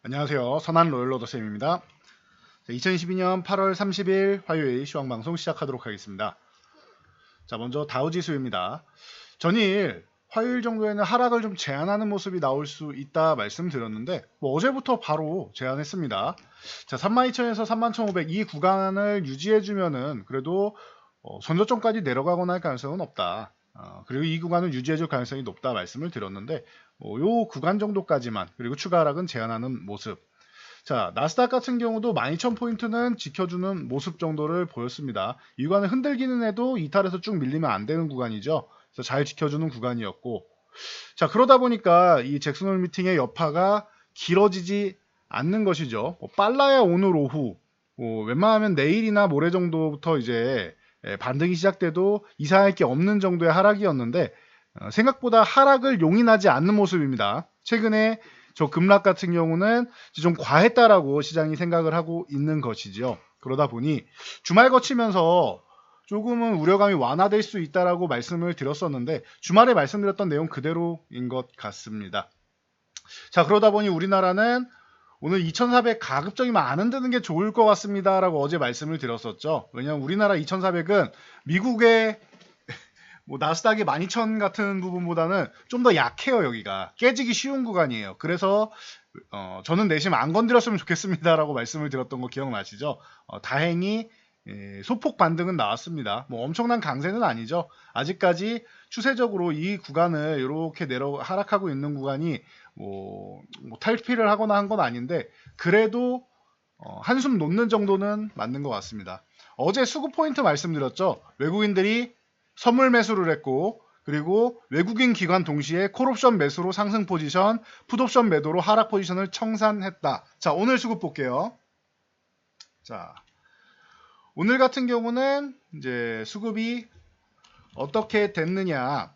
안녕하세요. 선한 로열로더쌤입니다. 2022년 8월 30일 화요일 시황방송 시작하도록 하겠습니다. 자, 먼저 다우지수입니다. 전일 화요일 정도에는 하락을 좀 제한하는 모습이 나올 수 있다 말씀드렸는데 어제부터 바로 제한했습니다. 자, 32,000에서 31,500 이 구간을 유지해주면은 그래도 전저점까지 내려가거나 할 가능성은 없다. 그리고 이 구간을 유지해줄 가능성이 높다 말씀을 드렸는데 요 구간 정도까지만 그리고 추가 하락은 제한하는 모습. 자, 나스닥 같은 경우도 12,000포인트는 지켜주는 모습 정도를 보였습니다. 이 구간을 흔들기는 해도 이탈해서 쭉 밀리면 안 되는 구간이죠. 그래서 잘 지켜주는 구간이었고, 자, 그러다 보니까 이 잭슨홀 미팅의 여파가 길어지지 않는 것이죠. 빨라야 오늘 오후, 웬만하면 내일이나 모레 정도부터 이제 반등이 시작돼도 이상할 게 없는 정도의 하락이었는데 생각보다 하락을 용인하지 않는 모습입니다. 최근에 저 급락 같은 경우는 좀 과했다라고 시장이 생각을 하고 있는 것이죠. 그러다 보니 주말 거치면서 조금은 우려감이 완화될 수 있다라고 말씀을 드렸었는데 주말에 말씀드렸던 내용 그대로인 것 같습니다. 자, 그러다 보니 우리나라는 오늘 2400 가급적이면 안 흔드는 게 좋을 것 같습니다 라고 어제 말씀을 드렸었죠. 왜냐하면 우리나라 2400은 미국의 나스닥의 12,000 같은 부분보다는 좀 더 약해요. 여기가 깨지기 쉬운 구간이에요. 그래서 저는 내심 안 건드렸으면 좋겠습니다라고 말씀을 드렸던 거 기억나시죠? 다행히 소폭 반등은 나왔습니다. 엄청난 강세는 아니죠. 아직까지 추세적으로 이 구간을 이렇게 하락하고 있는 구간이 탈피를 하거나 한 건 아닌데 그래도 한숨 놓는 정도는 맞는 것 같습니다. 어제 수급 포인트 말씀드렸죠. 외국인들이 선물 매수를 했고 그리고 외국인 기관 동시에 콜옵션 매수로 상승 포지션, 풋옵션 매도로 하락 포지션을 청산했다. 자, 오늘 수급 볼게요. 자, 오늘 같은 경우는 이제 수급이 어떻게 됐느냐.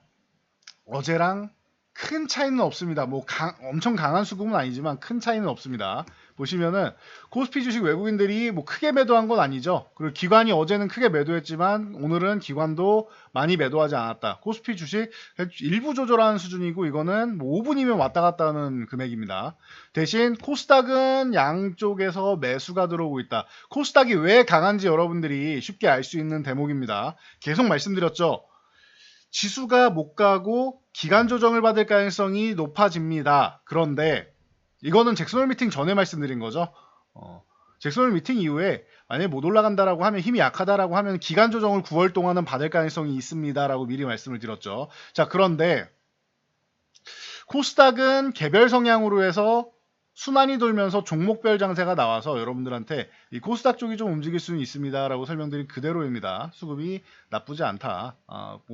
어제랑 큰 차이는 없습니다. 엄청 강한 수급은 아니지만 큰 차이는 없습니다. 보시면은 코스피 주식 외국인들이 크게 매도한 건 아니죠. 그리고 기관이 어제는 크게 매도했지만 오늘은 기관도 많이 매도하지 않았다. 코스피 주식 일부 조절하는 수준이고 이거는 5분이면 왔다 갔다 하는 금액입니다. 대신 코스닥은 양쪽에서 매수가 들어오고 있다. 코스닥이 왜 강한지 여러분들이 쉽게 알 수 있는 대목입니다. 계속 말씀드렸죠. 지수가 못 가고 기간 조정을 받을 가능성이 높아집니다. 그런데 이거는 잭슨홀 미팅 전에 말씀드린 거죠. 잭슨홀 미팅 이후에 만약에 못 올라간다라고 하면 힘이 약하다라고 하면 기간 조정을 9월 동안은 받을 가능성이 있습니다라고 미리 말씀을 드렸죠. 자, 그런데 코스닥은 개별 성향으로 해서 순환이 돌면서 종목별 장세가 나와서 여러분들한테 이 코스닥 쪽이 좀 움직일 수는 있습니다라고 설명드린 그대로입니다. 수급이 나쁘지 않다.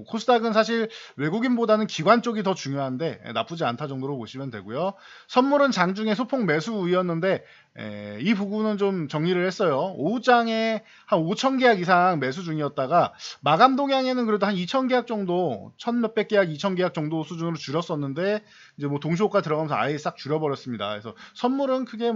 코스닥은 사실 외국인보다는 기관 쪽이 더 중요한데 나쁘지 않다 정도로 보시면 되고요. 선물은 장중에 소폭 매수이었는데 이 부분은 좀 정리를 했어요. 오후장에 한 5천 계약 이상 매수 중이었다가 마감 동향에는 그래도 한 2천 계약 정도, 1천 몇백 계약, 2천 계약 정도 수준으로 줄였었는데 이제 동시호가 들어가면서 아예 싹 줄여버렸습니다. 그래서 선물은 크게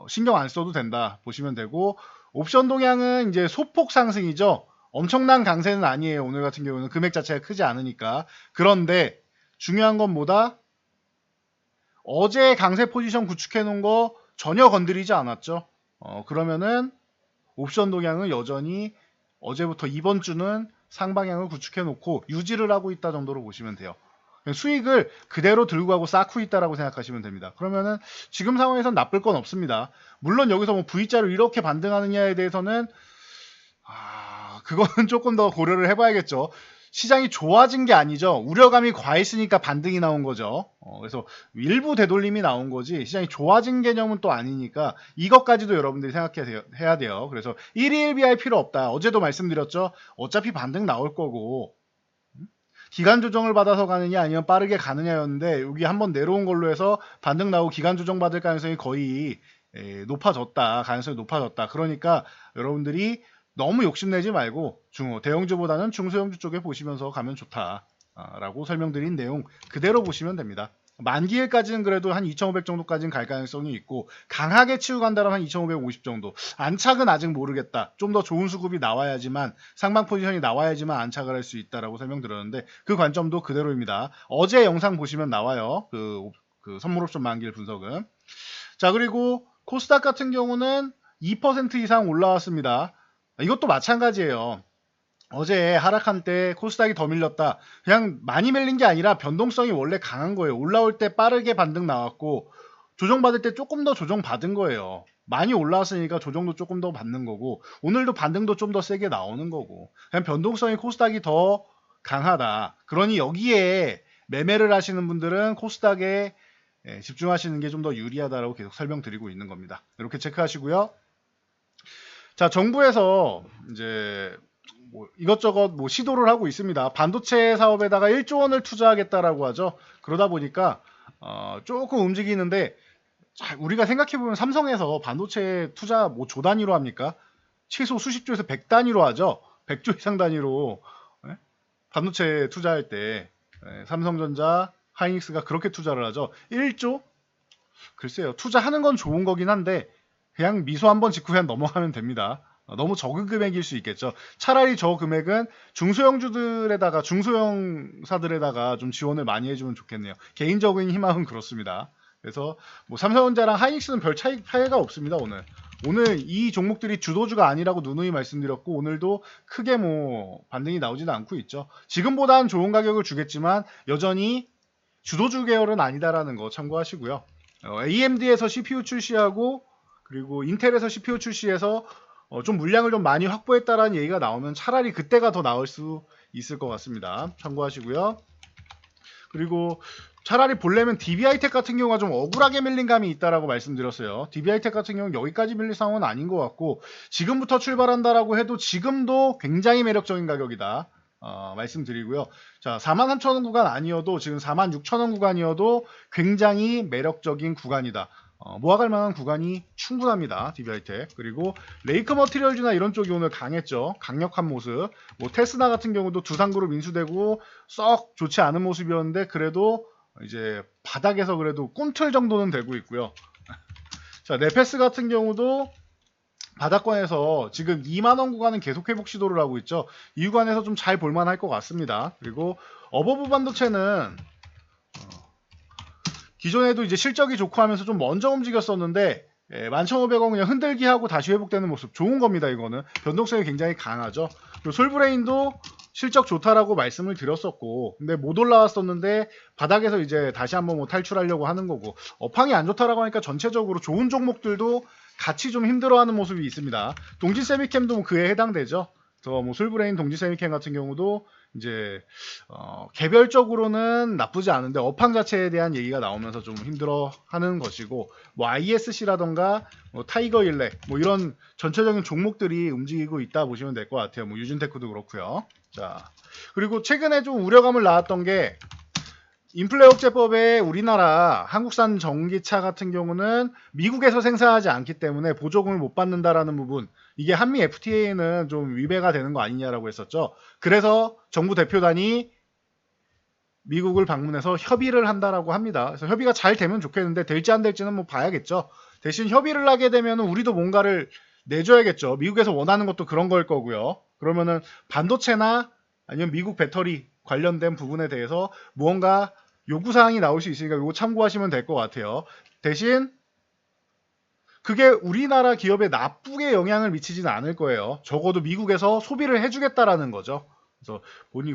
신경 안 써도 된다 보시면 되고 옵션 동향은 이제 소폭 상승이죠. 엄청난 강세는 아니에요. 오늘 같은 경우는 금액 자체가 크지 않으니까. 그런데 중요한 건 뭐다? 어제 강세 포지션 구축해 놓은 거 전혀 건드리지 않았죠. 그러면은 옵션 동향은 여전히 어제부터 이번 주는 상방향을 구축해 놓고 유지를 하고 있다 정도로 보시면 돼요. 수익을 그대로 들고 가고 쌓고 있다라고 생각하시면 됩니다. 그러면은 지금 상황에선 나쁠 건 없습니다. 물론 여기서 V자로 이렇게 반등하느냐에 대해서는 그거는 조금 더 고려를 해봐야겠죠. 시장이 좋아진 게 아니죠. 우려감이 과했으니까 반등이 나온 거죠. 그래서 일부 되돌림이 나온 거지 시장이 좋아진 개념은 또 아니니까 이것까지도 여러분들이 생각해야 돼요. 그래서 1일1비할 필요 없다. 어제도 말씀드렸죠. 어차피 반등 나올 거고 기간 조정을 받아서 가느냐 아니면 빠르게 가느냐였는데 여기 한번 내려온 걸로 해서 반등 나오고 기간 조정 받을 가능성이 거의 높아졌다. 가능성이 높아졌다. 그러니까 여러분들이 너무 욕심내지 말고 대형주보다는 중소형주 쪽에 보시면서 가면 좋다라고 설명드린 내용 그대로 보시면 됩니다. 만기일까지는 그래도 한 2,500 정도까지는 갈 가능성이 있고 강하게 치고 간다면 한 2,550 정도. 안착은 아직 모르겠다. 좀 더 좋은 수급이 나와야지만 상방 포지션이 나와야지만 안착을 할 수 있다라고 설명드렸는데 그 관점도 그대로입니다. 어제 영상 보시면 나와요. 그 선물 옵션 만기일 분석은. 자, 그리고 코스닥 같은 경우는 2% 이상 올라왔습니다. 이것도 마찬가지예요. 어제 하락한 때 코스닥이 더 밀렸다. 그냥 많이 밀린 게 아니라 변동성이 원래 강한 거예요. 올라올 때 빠르게 반등 나왔고 조정받을 때 조금 더 조정받은 거예요. 많이 올라왔으니까 조정도 조금 더 받는 거고 오늘도 반등도 좀 더 세게 나오는 거고 그냥 변동성이 코스닥이 더 강하다. 그러니 여기에 매매를 하시는 분들은 코스닥에 집중하시는 게 좀 더 유리하다라고 계속 설명드리고 있는 겁니다. 이렇게 체크하시고요. 자, 정부에서 이제 뭐 이것저것 뭐 시도를 하고 있습니다. 반도체 사업에다가 1조 원을 투자하겠다라고 하죠. 그러다 보니까 조금 움직이는데 우리가 생각해보면 삼성에서 반도체 투자 뭐 조 단위로 합니까? 최소 수십조에서 100단위로 하죠. 100조 이상 단위로 반도체 투자할 때 삼성전자, 하이닉스가 그렇게 투자를 하죠. 1조? 글쎄요. 투자하는 건 좋은 거긴 한데 그냥 미소 한번 짓고 그냥 넘어가면 됩니다. 너무 적은 금액일 수 있겠죠. 차라리 저 금액은 중소형주들에다가 중소형사들에다가 좀 지원을 많이 해주면 좋겠네요. 개인적인 희망은 그렇습니다. 그래서 뭐 삼성전자랑 하이닉스는 별 차이가 없습니다. 오늘 이 종목들이 주도주가 아니라고 누누이 말씀드렸고 오늘도 크게 뭐 반등이 나오지는 않고 있죠. 지금보다는 좋은 가격을 주겠지만 여전히 주도주 계열은 아니다라는 거 참고하시고요. AMD에서 CPU 출시하고 그리고 인텔에서 CPU 출시해서 좀 물량을 좀 많이 확보했다라는 얘기가 나오면 차라리 그때가 더 나을 수 있을 것 같습니다. 참고하시고요. 그리고 차라리 보려면 DB하이텍 같은 경우가 좀 억울하게 밀린 감이 있다라고 말씀드렸어요. DB하이텍 같은 경우는 여기까지 밀릴 상황은 아닌 것 같고 지금부터 출발한다라고 해도 지금도 굉장히 매력적인 가격이다. 말씀드리고요. 자, 43,000원 구간 아니어도 지금 46,000원 구간이어도 굉장히 매력적인 구간이다. 모아갈 만한 구간이 충분합니다. DB하이텍. 그리고 레이크 머티리얼즈나 이런 쪽이 오늘 강했죠. 강력한 모습. 뭐 테스나 같은 경우도 두산그룹 인수되고 썩 좋지 않은 모습이었는데 그래도 이제 바닥에서 그래도 꿈틀 정도는 되고 있고요. 자, 네페스 같은 경우도 바닥권에서 지금 2만원 구간은 계속 회복 시도를 하고 있죠. 이 구간에서 좀 잘 볼만할 것 같습니다. 그리고 어버브 반도체는 기존에도 이제 실적이 좋고 하면서 좀 먼저 움직였었는데 11,500원 그냥 흔들기 하고 다시 회복되는 모습 좋은 겁니다. 이거는 변동성이 굉장히 강하죠. 그리고 솔브레인도 실적 좋다라고 말씀을 드렸었고 근데 못 올라왔었는데 바닥에서 이제 다시 한번 뭐 탈출하려고 하는 거고 업황이 안 좋다라고 하니까 전체적으로 좋은 종목들도 같이 좀 힘들어하는 모습이 있습니다. 동지세미캠도 뭐 그에 해당되죠. 그래서 뭐 솔브레인 동지세미캠 같은 경우도 이제 개별적으로는 나쁘지 않은데 업황 자체에 대한 얘기가 나오면서 좀 힘들어하는 것이고 뭐 ISC라던가 뭐 타이거 일렉 뭐 이런 전체적인 종목들이 움직이고 있다 보시면 될 것 같아요. 뭐 유진테크도 그렇고요. 자, 그리고 최근에 좀 우려감을 낳았던 게 인플레 억제법에 우리나라 한국산 전기차 같은 경우는 미국에서 생산하지 않기 때문에 보조금을 못 받는다라는 부분 이게 한미 FTA는 좀 위배가 되는 거 아니냐라고 했었죠. 그래서 정부 대표단이 미국을 방문해서 협의를 한다라고 합니다. 그래서 협의가 잘 되면 좋겠는데 될지 안 될지는 뭐 봐야겠죠. 대신 협의를 하게 되면 우리도 뭔가를 내줘야겠죠. 미국에서 원하는 것도 그런 걸 거고요. 그러면은 반도체나 아니면 미국 배터리 관련된 부분에 대해서 무언가 요구사항이 나올 수 있으니까 이거 참고하시면 될 것 같아요. 대신 그게 우리나라 기업에 나쁘게 영향을 미치지는 않을 거예요. 적어도 미국에서 소비를 해주겠다라는 거죠. 그래서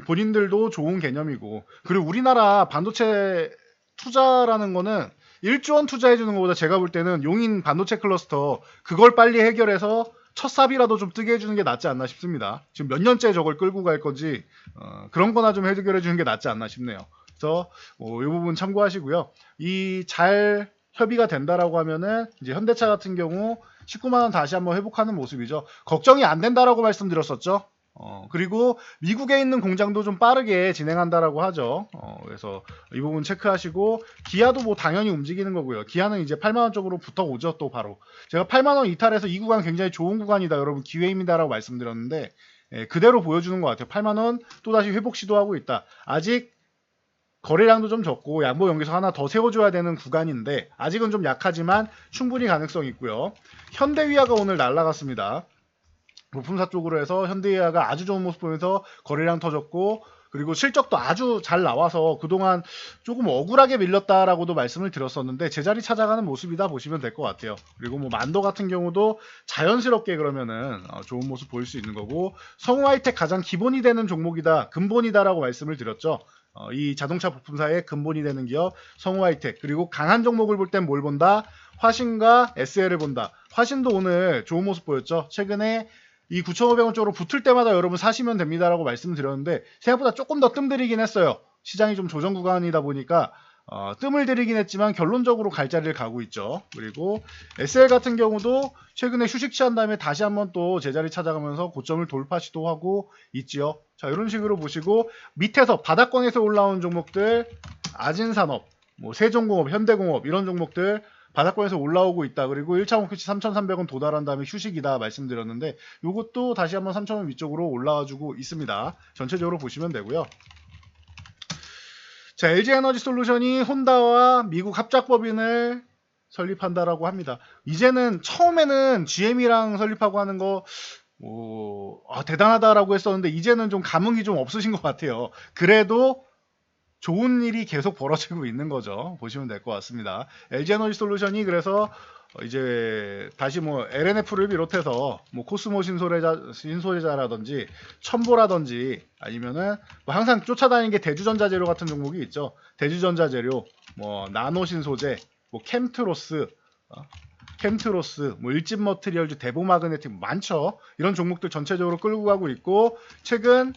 본인들도 좋은 개념이고 그리고 우리나라 반도체 투자라는 거는 1조 원 투자해주는 것보다 제가 볼 때는 용인 반도체 클러스터 그걸 빨리 해결해서 첫 삽이라도 좀 뜨게 해주는 게 낫지 않나 싶습니다. 지금 몇 년째 저걸 끌고 갈 건지 그런 거나 좀 해결해 주는 게 낫지 않나 싶네요. 그래서 이 부분 참고하시고요. 이 잘 협의가 된다라고 하면은 이제 현대차 같은 경우 19만 원 다시 한번 회복하는 모습이죠. 걱정이 안 된다라고 말씀드렸었죠. 그리고 미국에 있는 공장도 좀 빠르게 진행한다라고 하죠. 그래서 이 부분 체크하시고 기아도 뭐 당연히 움직이는 거고요. 기아는 이제 8만 원 쪽으로 붙어오죠. 또 바로 제가 8만 원 이탈해서 이 구간 굉장히 좋은 구간이다. 여러분 기회입니다라고 말씀드렸는데 그대로 보여주는 것 같아요. 8만 원 또다시 회복 시도하고 있다. 아직 거래량도 좀 적고 양보 연기서 하나 더 세워줘야 되는 구간인데 아직은 좀 약하지만 충분히 가능성이 있고요. 현대위아가 오늘 날라갔습니다. 부품사 쪽으로 해서 현대위아가 아주 좋은 모습 보면서 거래량 터졌고 그리고 실적도 아주 잘 나와서 그동안 조금 억울하게 밀렸다라고도 말씀을 드렸었는데 제자리 찾아가는 모습이다 보시면 될 것 같아요. 그리고 뭐 만도 같은 경우도 자연스럽게 그러면은 좋은 모습 보일 수 있는 거고, 성우 하이텍 가장 기본이 되는 종목이다, 근본이다라고 말씀을 드렸죠. 이 자동차 부품사의 근본이 되는 기업 성우 하이텍. 그리고 강한 종목을 볼 땐 뭘 본다? 화신과 SL을 본다. 화신도 오늘 좋은 모습 보였죠. 최근에 이 9,500원 쪽으로 붙을 때마다 여러분 사시면 됩니다라고 말씀드렸는데 생각보다 조금 더 뜸들이긴 했어요. 시장이 좀 조정 구간이다 보니까 뜸을 들이긴 했지만 결론적으로 갈 자리를 가고 있죠. 그리고 SL 같은 경우도 최근에 휴식 취한 다음에 다시 한번 또 제자리 찾아가면서 고점을 돌파 시도하고 있지요. 자, 이런 식으로 보시고 밑에서 바닥권에서 올라온 종목들, 아진산업, 뭐 세종공업, 현대공업 이런 종목들 바닥권에서 올라오고 있다. 그리고 1차 목표치 3,300원 도달한 다음에 휴식이다 말씀드렸는데 이것도 다시 한번 3,000원 위쪽으로 올라와주고 있습니다. 전체적으로 보시면 되고요. 자, LG에너지솔루션이 혼다와 미국 합작법인을 설립한다라고 합니다. 이제는 처음에는 GM이랑 설립하고 하는 거 대단하다라고 했었는데 이제는 좀 감흥이 좀 없으신 것 같아요. 그래도 좋은 일이 계속 벌어지고 있는 거죠. 보시면 될 것 같습니다. LG에너지솔루션이 그래서 이제 다시 뭐 LNF를 비롯해서 뭐 코스모 신소재자라든지 첨보라든지 아니면은 뭐 항상 쫓아다니는 게 대주전자재료 같은 종목이 있죠. 대주전자재료, 뭐 나노신소재, 뭐 캠트로스, 뭐 일진머트리얼즈, 대보마그네틱 많죠. 이런 종목들 전체적으로 끌고 가고 있고 최근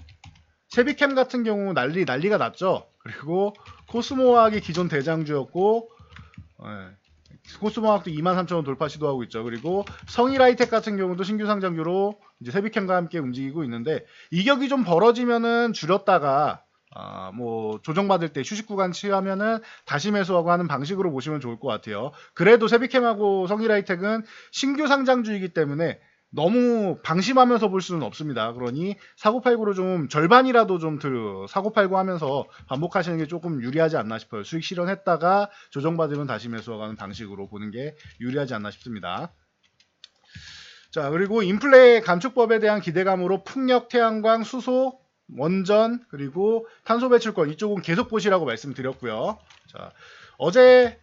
세비캠 같은 경우 난리가 났죠. 그리고 코스모화학이 기존 대장주였고 코스모화학도 23,000원 돌파 시도하고 있죠. 그리고 성일하이텍 같은 경우도 신규 상장주로 이제 세비캠과 함께 움직이고 있는데 이격이 좀 벌어지면은 줄였다가 뭐 조정받을 때 휴식 구간 취하면은 다시 매수하고 하는 방식으로 보시면 좋을 것 같아요. 그래도 세비캠하고 성일하이텍은 신규 상장주이기 때문에 너무 방심하면서 볼 수는 없습니다. 그러니 사고팔고로 좀 절반이라도 좀 사고팔고 하면서 반복하시는 게 조금 유리하지 않나 싶어요. 수익 실현했다가 조정받으면 다시 매수하는 방식으로 보는 게 유리하지 않나 싶습니다. 자, 그리고 인플레 감축법에 대한 기대감으로 풍력, 태양광, 수소, 원전, 그리고 탄소 배출권 이쪽은 계속 보시라고 말씀드렸고요. 자, 어제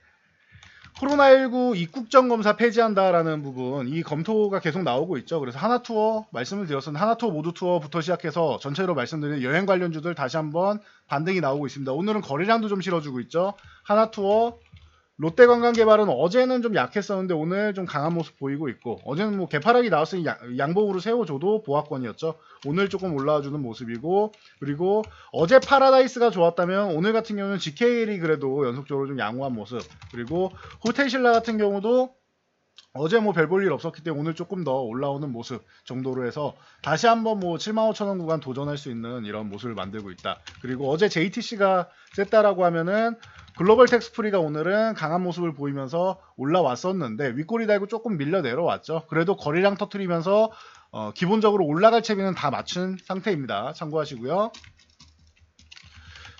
코로나19 입국전 검사 폐지한다라는 부분, 이 검토가 계속 나오고 있죠. 그래서 하나투어 말씀을 드렸었는데 하나투어 모두투어부터 시작해서 전체로 말씀드린 여행 관련주들 다시 한번 반등이 나오고 있습니다. 오늘은 거래량도 좀 실어주고 있죠. 하나투어, 롯데관광개발은 어제는 좀 약했었는데 오늘 좀 강한 모습 보이고 있고, 어제는 뭐 개파락이 나왔으니 양봉으로 세워줘도 보합권이었죠. 오늘 조금 올라와주는 모습이고, 그리고 어제 파라다이스가 좋았다면 오늘 같은 경우는 GKL이 그래도 연속적으로 좀 양호한 모습, 그리고 호텔신라 같은 경우도 어제 뭐 별 볼 일 없었기 때문에 오늘 조금 더 올라오는 모습 정도로 해서 다시 한번 뭐 75,000원 구간 도전할 수 있는 이런 모습을 만들고 있다. 그리고 어제 JTC가 셌다라고 하면은 글로벌 텍스프리가 오늘은 강한 모습을 보이면서 올라왔었는데 윗꼬리 달고 조금 밀려 내려왔죠. 그래도 거래량 터트리면서 기본적으로 올라갈 채비는 다 맞춘 상태입니다. 참고하시고요.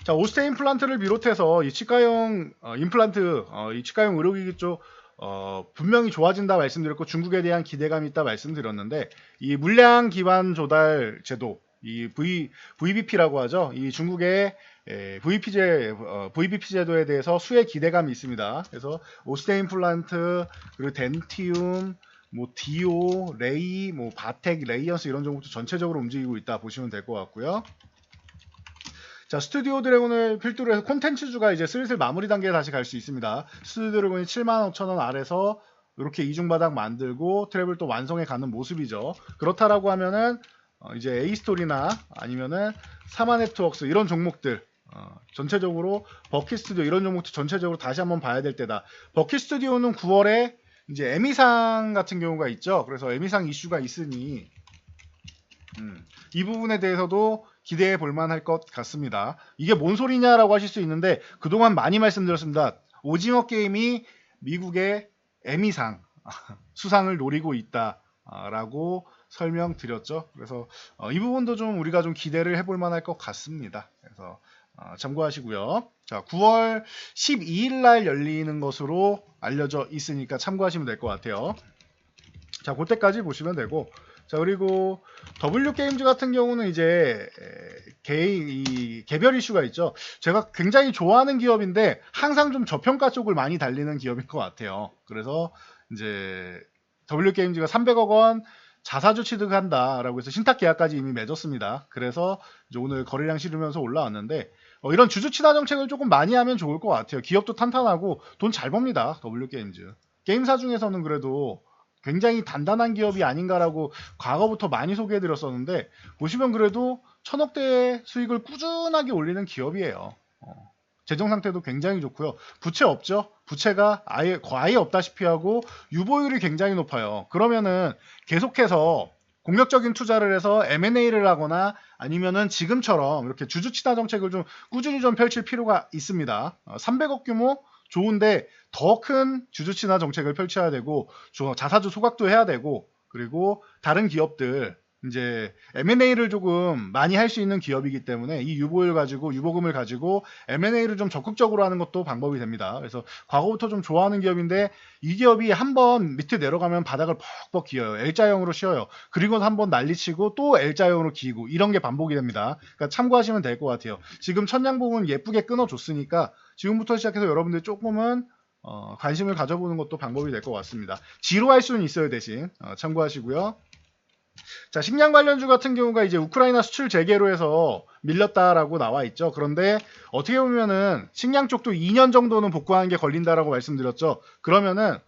자, 오스테 임플란트를 비롯해서 이 치과용 임플란트, 이 치과용 의료기기 쪽 분명히 좋아진다 말씀드렸고 중국에 대한 기대감이 있다 말씀드렸는데 이 물량 기반 조달 제도, 이 VBP라고 하죠. 이 중국의 VBP 제도에 대해서 수혜 기대감이 있습니다. 그래서 오스테 임플란트, 그리고 덴티움, 뭐 디오, 레이, 뭐 바텍, 레이언스 이런 종목도 전체적으로 움직이고 있다 보시면 될 것 같고요. 자, 스튜디오 드래곤을 필두로 해서 콘텐츠주가 이제 슬슬 마무리 단계에 다시 갈 수 있습니다. 스튜디오 드래곤이 75,000원 아래서 이렇게 이중바닥 만들고 트랩을 또 완성해 가는 모습이죠. 그렇다라고 하면은 이제 A스토리나 아니면은 사마네트웍스 이런 종목들 전체적으로 버킷스튜디오 이런 종목들 전체적으로 다시 한번 봐야 될 때다. 버킷스튜디오는 9월에 이제 에미상 같은 경우가 있죠. 그래서 에미상 이슈가 있으니 이 부분에 대해서도 기대해 볼 만할 것 같습니다. 이게 뭔 소리냐라고 하실 수 있는데 그동안 많이 말씀드렸습니다. 오징어 게임이 미국의 에미상 수상을 노리고 있다라고 설명드렸죠. 그래서 이 부분도 좀 우리가 좀 기대를 해볼 만할 것 같습니다. 그래서 참고하시고요. 자, 9월 12일 날 열리는 것으로 알려져 있으니까 참고하시면 될 것 같아요. 자, 그때까지 보시면 되고, 자, 그리고 W게임즈 같은 경우는 이제 개별 이슈가 있죠. 제가 굉장히 좋아하는 기업인데 항상 좀 저평가 쪽을 많이 달리는 기업인 것 같아요. 그래서 이제 W게임즈가 300억 원 자사주 취득한다라고 해서 신탁 계약까지 이미 맺었습니다. 그래서 이제 오늘 거래량 실으면서 올라왔는데 이런 주주 친화 정책을 조금 많이 하면 좋을 것 같아요. 기업도 탄탄하고 돈 잘 법니다. W게임즈. 게임사 중에서는 그래도 굉장히 단단한 기업이 아닌가라고 과거부터 많이 소개해드렸었는데 보시면 그래도 천억대의 수익을 꾸준하게 올리는 기업이에요. 재정 상태도 굉장히 좋고요. 부채 없죠. 부채가 아예 거의 없다시피 하고 유보율이 굉장히 높아요. 그러면은 계속해서 공격적인 투자를 해서 M&A를 하거나 아니면은 지금처럼 이렇게 주주 친화 정책을 좀 꾸준히 좀 펼칠 필요가 있습니다. 300억 규모 좋은데 더 큰 주주 친화 정책을 펼쳐야 되고 자사주 소각도 해야 되고 그리고 다른 기업들 이제 M&A를 조금 많이 할 수 있는 기업이기 때문에 이 유보금을 가지고 M&A를 좀 적극적으로 하는 것도 방법이 됩니다. 그래서 과거부터 좀 좋아하는 기업인데 이 기업이 한번 밑에 내려가면 바닥을 퍽퍽 기어요. L자형으로 쉬어요. 그리고 한번 난리치고 또 L자형으로 기고 이런 게 반복이 됩니다. 그러니까 참고하시면 될 것 같아요. 지금 천냥봉은 예쁘게 끊어줬으니까 지금부터 시작해서 여러분들 조금은 관심을 가져보는 것도 방법이 될 것 같습니다. 지루할 수는 있어요. 대신 참고하시고요. 자, 식량 관련주 같은 경우가 이제 우크라이나 수출 재개로 해서 밀렸다라고 나와 있죠. 그런데 어떻게 보면은 식량 쪽도 2년 정도는 복구하는 게 걸린다라고 말씀드렸죠. 그러면은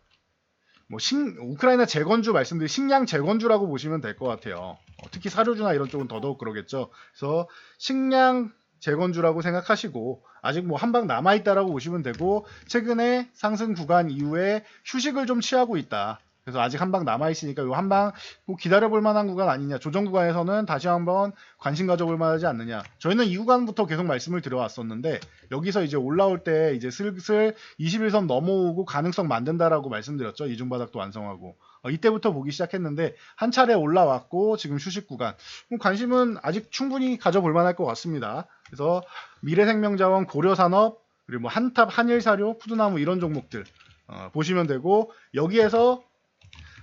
뭐 우크라이나 재건주 말씀드린 식량 재건주라고 보시면 될 것 같아요. 특히 사료주나 이런 쪽은 더더욱 그러겠죠. 그래서 식량 재건주라고 생각하시고 아직 뭐 한 방 남아있다라고 보시면 되고 최근에 상승 구간 이후에 휴식을 좀 취하고 있다. 그래서 아직 한 방 남아있으니까 이 한 방 꼭 기다려볼 만한 구간 아니냐. 조정 구간에서는 다시 한번 관심 가져볼 만하지 않느냐. 저희는 이 구간부터 계속 말씀을 드려왔었는데 여기서 이제 올라올 때 이제 슬슬 21선 넘어오고 가능성 만든다라고 말씀드렸죠. 이중바닥도 완성하고. 이때부터 보기 시작했는데 한 차례 올라왔고 지금 휴식 구간. 관심은 아직 충분히 가져볼 만할 것 같습니다. 그래서 미래생명자원, 고려산업, 그리고 뭐 한탑, 한일사료, 푸드나무 이런 종목들 보시면 되고 여기에서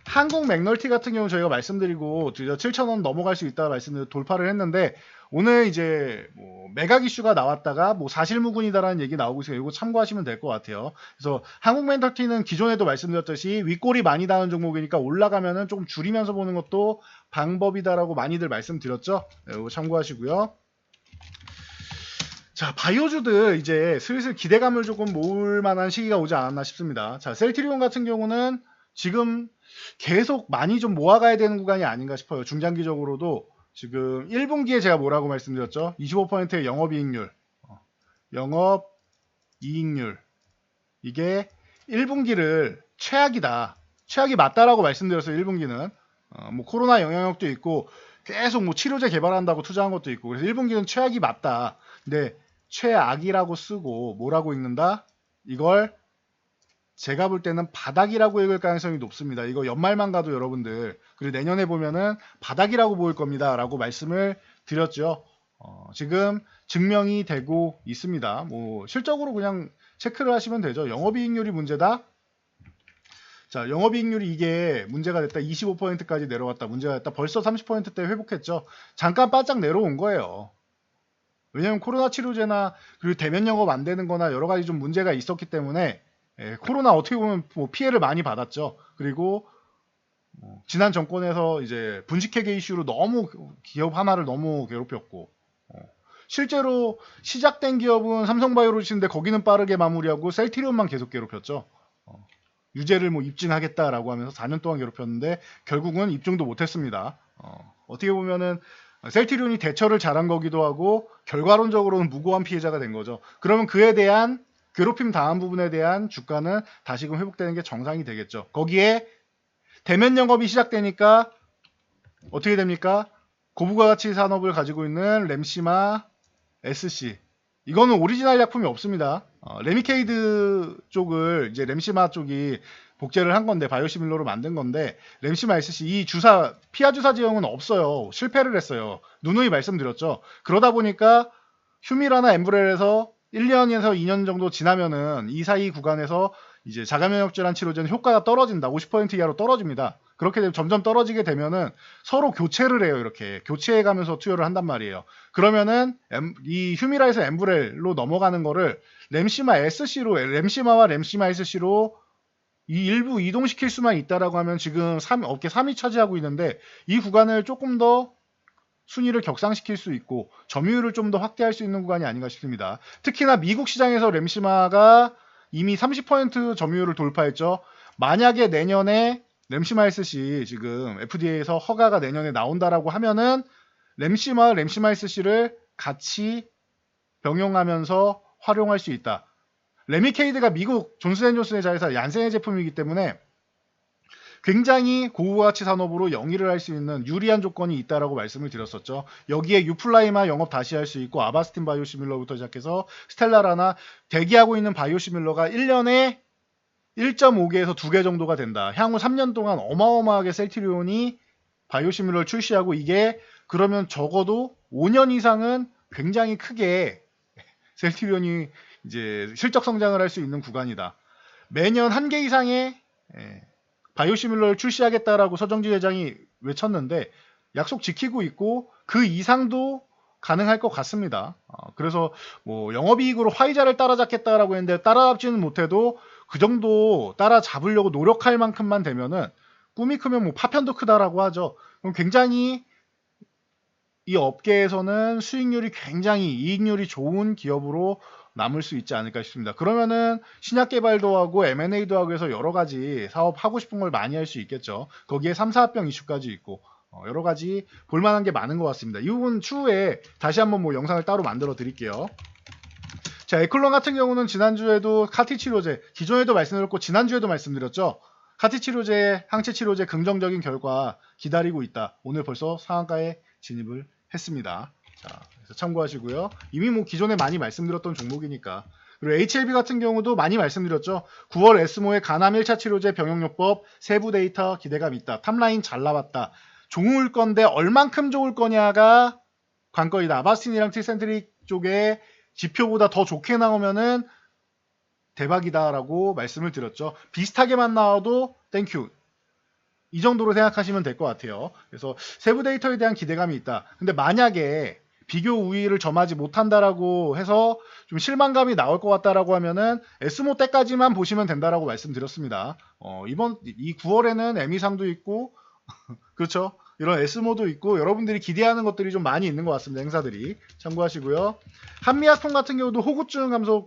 한국 맥널티 같은 경우 저희가 말씀드리고 7,000원 넘어갈 수 있다 말씀드리고 돌파를 했는데 오늘 이제 뭐 매각 이슈가 나왔다가 뭐 사실무근이다라는 얘기 나오고 있어요. 이거 참고하시면 될 것 같아요. 그래서 한국 맥널티는 기존에도 말씀드렸듯이 윗골이 많이 닿은 종목이니까 올라가면은 조금 줄이면서 보는 것도 방법이다라고 많이들 말씀드렸죠. 네, 이거 참고하시고요. 자, 바이오주들 이제 슬슬 기대감을 조금 모을 만한 시기가 오지 않았나 싶습니다. 자, 셀트리온 같은 경우는 지금 계속 많이 좀 모아가야 되는 구간이 아닌가 싶어요. 중장기적으로도 지금 1분기에 제가 뭐라고 말씀드렸죠? 25%의 영업이익률, 영업이익률 이게 1분기를 최악이다. 최악이 맞다라고 말씀드렸어요. 1분기는 뭐 코로나 영향력도 있고 계속 뭐 치료제 개발한다고 투자한 것도 있고 그래서 1분기는 최악이 맞다. 근데 최악이라고 쓰고 뭐라고 읽는다? 이걸 제가 볼 때는 바닥이라고 읽을 가능성이 높습니다. 이거 연말만 가도 여러분들 그리고 내년에 보면은 바닥이라고 보일 겁니다. 라고 말씀을 드렸죠. 지금 증명이 되고 있습니다. 뭐 실적으로 그냥 체크를 하시면 되죠. 영업이익률이 문제다. 자, 영업이익률이 이게 문제가 됐다. 25%까지 내려왔다. 문제가 됐다. 벌써 30%대 회복했죠. 잠깐 바짝 내려온 거예요. 왜냐면 코로나 치료제나 그리고 대면 영업 안 되는 거나 여러 가지 좀 문제가 있었기 때문에 코로나 어떻게 보면 뭐 피해를 많이 받았죠. 그리고 지난 정권에서 이제 분식회계 이슈로 너무 기업 하나를 너무 괴롭혔고 실제로 시작된 기업은 삼성바이오로직인데 거기는 빠르게 마무리하고 셀트리온만 계속 괴롭혔죠. 유죄를 뭐 입증하겠다라고 하면서 4년 동안 괴롭혔는데 결국은 입증도 못했습니다. 어떻게 보면은 셀트리온이 대처를 잘한 거기도 하고 결과론적으로는 무고한 피해자가 된 거죠. 그러면 그에 대한 괴롭힘 당한 부분에 대한 주가는 다시금 회복되는 게 정상이 되겠죠. 거기에 대면 영업이 시작되니까 어떻게 됩니까? 고부가 가치 산업을 가지고 있는 램시마, SC 이거는 오리지널 약품이 없습니다. 레미케이드 쪽을 이제 램시마 쪽이 복제를 한 건데 바이오시밀러로 만든 건데 램시마 SC 이 주사 피하 주사 제형은 없어요. 실패를 했어요. 누누이 말씀드렸죠. 그러다 보니까 휴미라나 엠브렐에서 1년에서 2년 정도 지나면은 이 사이 구간에서 이제 자가면역 질환 치료제는 효과가 떨어진다. 50% 이하로 떨어집니다. 그렇게 되면 점점 떨어지게 되면은 서로 교체를 해요. 이렇게 교체해 가면서 투여를 한단 말이에요. 그러면은 이 휴미라에서 엠브렐로 넘어가는 거를 램시마 SC로, 램시마와 램시마 SC로 이 일부 이동시킬 수만 있다라고 하면 지금 업계 3위 차지하고 있는데 이 구간을 조금 더 순위를 격상시킬 수 있고 점유율을 좀 더 확대할 수 있는 구간이 아닌가 싶습니다. 특히나 미국 시장에서 램시마가 이미 30% 점유율을 돌파했죠. 만약에 내년에 램시마 SC 지금 FDA에서 허가가 내년에 나온다라고 하면은 램시마 SC를 같이 병용하면서 활용할 수 있다. 레미케이드가 미국 존슨앤존슨의 자회사 얀센의 제품이기 때문에 굉장히 고가치 산업으로 영위를 할 수 있는 유리한 조건이 있다라고 말씀을 드렸었죠. 여기에 유플라이마 영업 다시 할 수 있고 아바스틴 바이오시밀러부터 시작해서 스텔라라나 대기하고 있는 바이오시밀러가 1년에 1.5개에서 2개 정도가 된다. 향후 3년 동안 어마어마하게 셀트리온이 바이오시밀러를 출시하고 이게 그러면 적어도 5년 이상은 굉장히 크게 셀트리온이 이제 실적 성장을 할 수 있는 구간이다. 매년 1개 이상의 바이오시밀러를 출시하겠다라고 서정지 회장이 외쳤는데 약속 지키고 있고 그 이상도 가능할 것 같습니다. 그래서 뭐 영업이익으로 화이자를 따라잡겠다라고 했는데 따라잡지는 못해도 그 정도 따라잡으려고 노력할 만큼만 되면은 꿈이 크면 뭐 파편도 크다라고 하죠. 그럼 굉장히 이 업계에서는 수익률이 굉장히 이익률이 좋은 기업으로 남을 수 있지 않을까 싶습니다. 그러면은 신약 개발도 하고 M&A도 하고 해서 여러 가지 사업 하고 싶은 걸 많이 할 수 있겠죠. 거기에 3, 4합병 이슈까지 있고 여러 가지 볼만한 게 많은 것 같습니다. 이 부분 추후에 다시 한번 뭐 영상을 따로 만들어 드릴게요. 자, 에클론 같은 경우는 지난주에도 카티 치료제, 기존에도 말씀드렸고 지난주에도 말씀드렸죠. 카티 치료제, 항체 치료제 긍정적인 결과 기다리고 있다. 오늘 벌써 상한가에 진입을 했습니다. 자, 그래서 참고하시고요. 이미 뭐 기존에 많이 말씀드렸던 종목이니까. 그리고 HLB 같은 경우도 많이 말씀드렸죠. 9월 에스모의 간암 1차 치료제 병용요법 세부 데이터 기대감 있다. 탑라인 잘 나왔다. 좋을 건데 얼만큼 좋을 거냐가 관건이다. 아바스틴이랑 티센트릭 쪽에 지표보다 더 좋게 나오면은 대박이다라고 말씀을 드렸죠. 비슷하게만 나와도 땡큐. 이 정도로 생각하시면 될 것 같아요. 그래서 세부 데이터에 대한 기대감이 있다. 근데 만약에 비교 우위를 점하지 못한다라고 해서 좀 실망감이 나올 것 같다라고 하면은 에스모 때까지만 보시면 된다라고 말씀드렸습니다. 이번 이 9월에는 에미상도 있고 그렇죠. 이런 에스모도 있고 여러분들이 기대하는 것들이 좀 많이 있는 것 같습니다. 행사들이 참고하시고요. 한미약품 같은 경우도 호구증 감소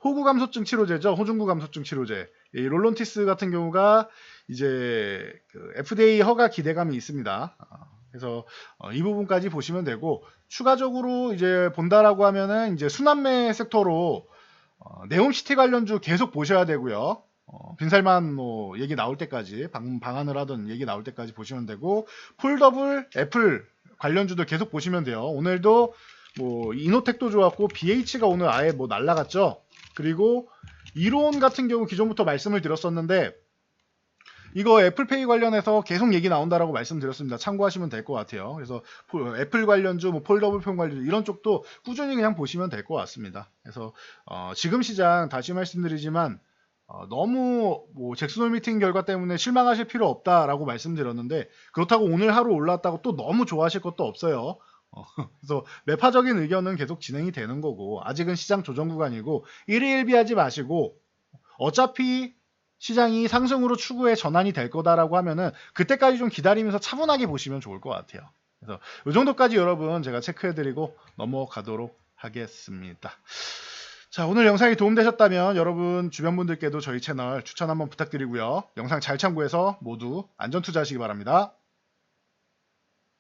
호구 감소증 치료제죠. 호중구 감소증 치료제. 이 롤론티스 같은 경우가 이제 그 FDA 허가 기대감이 있습니다. 그래서 이 부분까지 보시면 되고 추가적으로 이제 본다라고 하면은 이제 순환매 섹터로 네옴시티 관련주 계속 보셔야 되고요. 빈살만 뭐 얘기 나올 때까지 방안을 하던 얘기 나올 때까지 보시면 되고 폴더블 애플 관련주도 계속 보시면 돼요. 오늘도 뭐 이노텍도 좋았고 BH가 오늘 아예 뭐 날라갔죠. 그리고 이론 같은 경우 기존부터 말씀을 드렸었는데 이거 애플페이 관련해서 계속 얘기 나온다라고 말씀드렸습니다. 참고하시면 될 것 같아요. 그래서 애플 관련주, 뭐 폴더블 폰 관련주 이런 쪽도 꾸준히 그냥 보시면 될 것 같습니다. 그래서 지금 시장 다시 말씀드리지만 너무 뭐 잭슨홀 미팅 결과 때문에 실망하실 필요 없다라고 말씀드렸는데 그렇다고 오늘 하루 올랐다고 또 너무 좋아하실 것도 없어요. 그래서 매파적인 의견은 계속 진행이 되는 거고 아직은 시장 조정 구간이고 일희일비하지 마시고 어차피 시장이 상승으로 추구에 전환이 될 거다라고 하면은 그때까지 좀 기다리면서 차분하게 보시면 좋을 것 같아요. 그래서 이 정도까지 여러분 제가 체크해드리고 넘어가도록 하겠습니다. 자, 오늘 영상이 도움되셨다면 여러분 주변 분들께도 저희 채널 추천 한번 부탁드리고요. 영상 잘 참고해서 모두 안전 투자하시기 바랍니다.